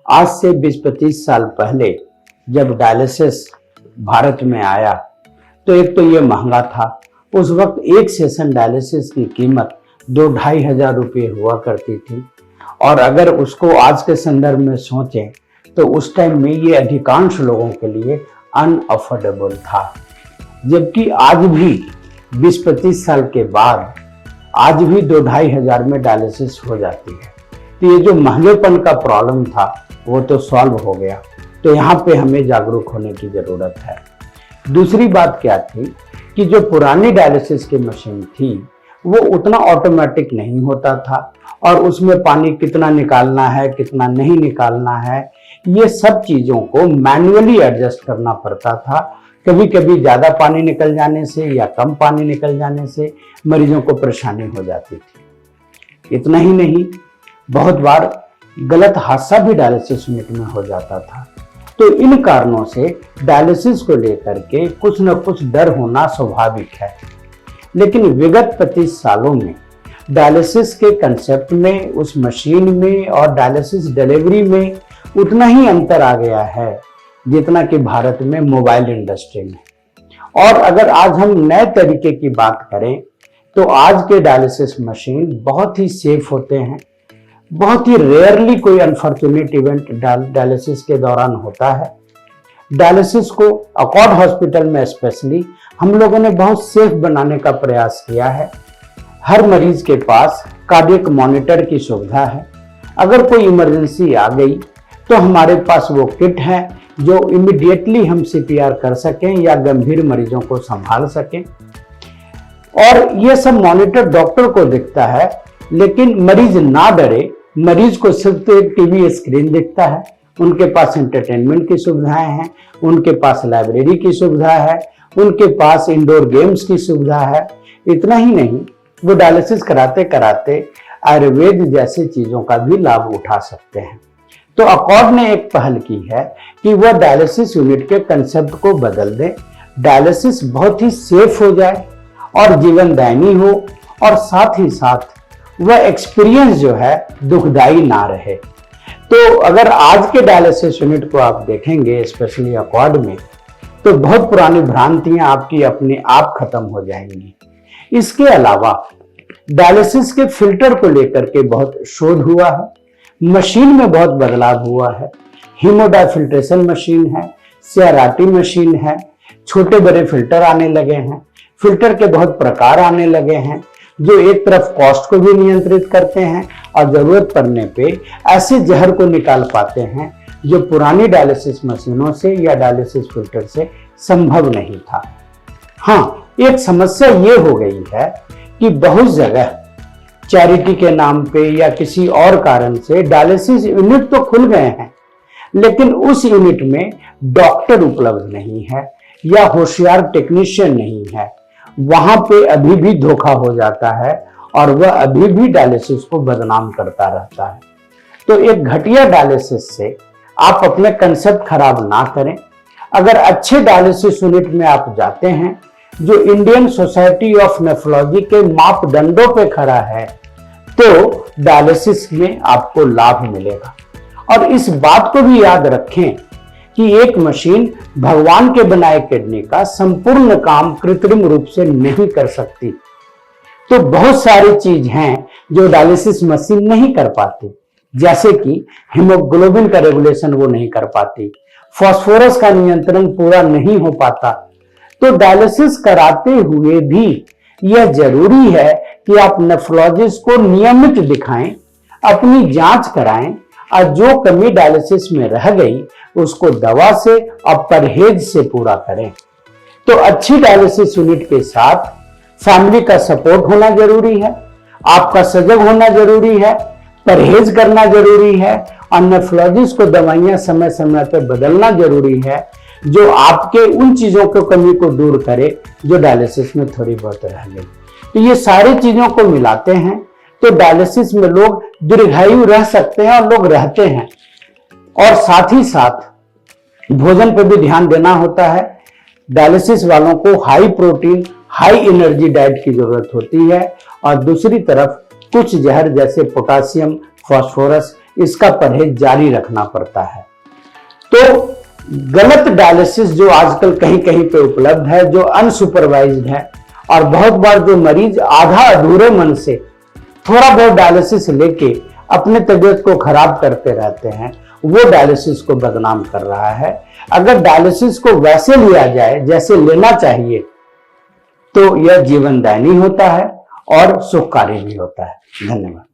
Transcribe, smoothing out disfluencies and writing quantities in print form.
आज से 20-25 साल पहले जब डायलिसिस भारत में आया तो एक तो ये महंगा था। उस वक्त एक सेशन डायलिसिस की कीमत 2-2.5 हजार रुपये हुआ करती थी और अगर उसको आज के संदर्भ में सोचें तो उस टाइम में ये अधिकांश लोगों के लिए अनअफोर्डेबल था। जबकि आज भी 20-25 साल के बाद आज भी 2-2.5 हजार में डायलिसिस हो जाती है। तो ये जो महंगेपन का प्रॉब्लम था वो तो सॉल्व हो गया। तो यहाँ पे हमें जागरूक होने की जरूरत है। दूसरी बात क्या थी कि जो पुरानी डायलिसिस की मशीन थी वो उतना ऑटोमेटिक नहीं होता था और उसमें पानी कितना निकालना है कितना नहीं निकालना है ये सब चीजों को मैन्युअली एडजस्ट करना पड़ता था। कभी कभी ज्यादा पानी निकल जाने से या कम पानी निकल जाने से मरीजों को परेशानी हो जाती थी। इतना ही नहीं, बहुत बार गलत हादसा भी डायलिसिस यूनिट में हो जाता था। तो इन कारणों से डायलिसिस को लेकर के कुछ न कुछ डर होना स्वाभाविक है। लेकिन विगत 25 सालों में डायलिसिस के कंसेप्ट में, उस मशीन में और डायलिसिस डिलीवरी में उतना ही अंतर आ गया है जितना कि भारत में मोबाइल इंडस्ट्री में। और अगर आज हम नए तरीके की बात करें तो आज के डायलिसिस मशीन बहुत ही सेफ होते हैं। बहुत ही रेयरली कोई अनफॉर्चुनेट इवेंट डायलिसिस के दौरान होता है। डायलिसिस को अकॉर्ड हॉस्पिटल में स्पेशली हम लोगों ने बहुत सेफ बनाने का प्रयास किया है। हर मरीज के पास कार्डियक मॉनिटर की सुविधा है। अगर कोई इमरजेंसी आ गई तो हमारे पास वो किट है जो इमीडिएटली हम सीपीआर कर सकें या गंभीर मरीजों को संभाल सकें। और ये सब मॉनिटर डॉक्टर को दिखता है, लेकिन मरीज ना डरे। मरीज को सिर्फ तो एक टीवी स्क्रीन दिखता है। उनके पास एंटरटेनमेंट की सुविधाएं हैं, उनके पास लाइब्रेरी की सुविधा है, उनके पास इंडोर गेम्स की सुविधा है। इतना ही नहीं, वो डायलिसिस कराते कराते आयुर्वेद जैसी चीजों का भी लाभ उठा सकते हैं। तो अकॉर्ड ने एक पहल की है कि वह डायलिसिस यूनिट के कंसेप्ट को बदल दे, डायलिसिस बहुत ही सेफ हो जाए और जीवनदायिनी हो और साथ ही साथ वह एक्सपीरियंस जो है दुखदाई ना रहे। तो अगर आज के डायलिसिस यूनिट को आप देखेंगे स्पेशली अकॉर्ड में, तो बहुत पुरानी भ्रांतियां आपकी अपने आप खत्म हो जाएंगी। इसके अलावा डायलिसिस के फिल्टर को लेकर के बहुत शोध हुआ है। मशीन में बहुत बदलाव हुआ है। हीमोडाइफिल्ट्रेशन मशीन है, सीआरआरटी मशीन है, छोटे बड़े फिल्टर आने लगे हैं। फिल्टर के बहुत प्रकार आने लगे हैं जो एक तरफ कॉस्ट को भी नियंत्रित करते हैं और जरूरत पड़ने पे ऐसे जहर को निकाल पाते हैं जो पुरानी डायलिसिस मशीनों से या डायलिसिस फिल्टर से संभव नहीं था। हाँ, एक समस्या ये हो गई है कि बहुत जगह चैरिटी के नाम पे या किसी और कारण से डायलिसिस यूनिट तो खुल गए हैं, लेकिन उस यूनिट में डॉक्टर उपलब्ध नहीं है या होशियार टेक्नीशियन नहीं है। वहां पे अभी भी धोखा हो जाता है और वह अभी भी डायलिसिस को बदनाम करता रहता है। तो एक घटिया डायलिसिस से आप अपने कंसेप्ट खराब ना करें। अगर अच्छे डायलिसिस यूनिट में आप जाते हैं जो इंडियन सोसाइटी ऑफ नेफ्रोलॉजी के मापदंडों पे खड़ा है, तो डायलिसिस में आपको लाभ मिलेगा। और इस बात को भी याद रखें कि एक मशीन भगवान के बनाए किडनी का संपूर्ण काम कृत्रिम रूप से नहीं कर सकती। तो बहुत सारी चीज हैं जो डायलिसिस मशीन नहीं कर पाती, जैसे कि हीमोग्लोबिन का रेगुलेशन वो नहीं कर पाती, फास्फोरस का नियंत्रण पूरा नहीं हो पाता। तो डायलिसिस कराते हुए भी यह जरूरी है कि आप नेफ्रोलॉजिस्ट को नियमित दिखाएं, अपनी जांच कराएं और जो कमी डायलिसिस में रह गई उसको दवा से और परहेज से पूरा करें। तो अच्छी डायलिसिस यूनिट के साथ फैमिली का सपोर्ट होना जरूरी है, आपका सजग होना जरूरी है, परहेज करना जरूरी है और नेफ्रोलॉजिस्ट को दवाइयां समय समय पर बदलना जरूरी है जो आपके उन चीजों की कमी को दूर करे जो डायलिसिस में थोड़ी बहुत रह गई। तो ये सारी चीजों को मिलाते हैं तो डायलिसिस में लोग दीर्घायु रह सकते हैं और लोग रहते हैं। और साथ ही साथ भोजन पर भी ध्यान देना होता है। डायलिसिस वालों को high protein high energy diet की जरूरत होती है और दूसरी तरफ कुछ जहर जैसे पोटासियम, फास्फोरस इसका परहेज जारी रखना पड़ता है। तो गलत डायलिसिस जो आजकल कहीं कहीं पे उपलब्ध है, जो अनसुपरवाइज्ड है, और बहुत बार जो मरीज आधा अधूरे मन से थोड़ा बहुत डायलिसिस लेके अपने तबीयत को खराब करते रहते हैं, वो डायलिसिस को बदनाम कर रहा है। अगर डायलिसिस को वैसे लिया जाए जैसे लेना चाहिए तो यह जीवनदायिनी होता है और सुखकारी भी होता है। धन्यवाद।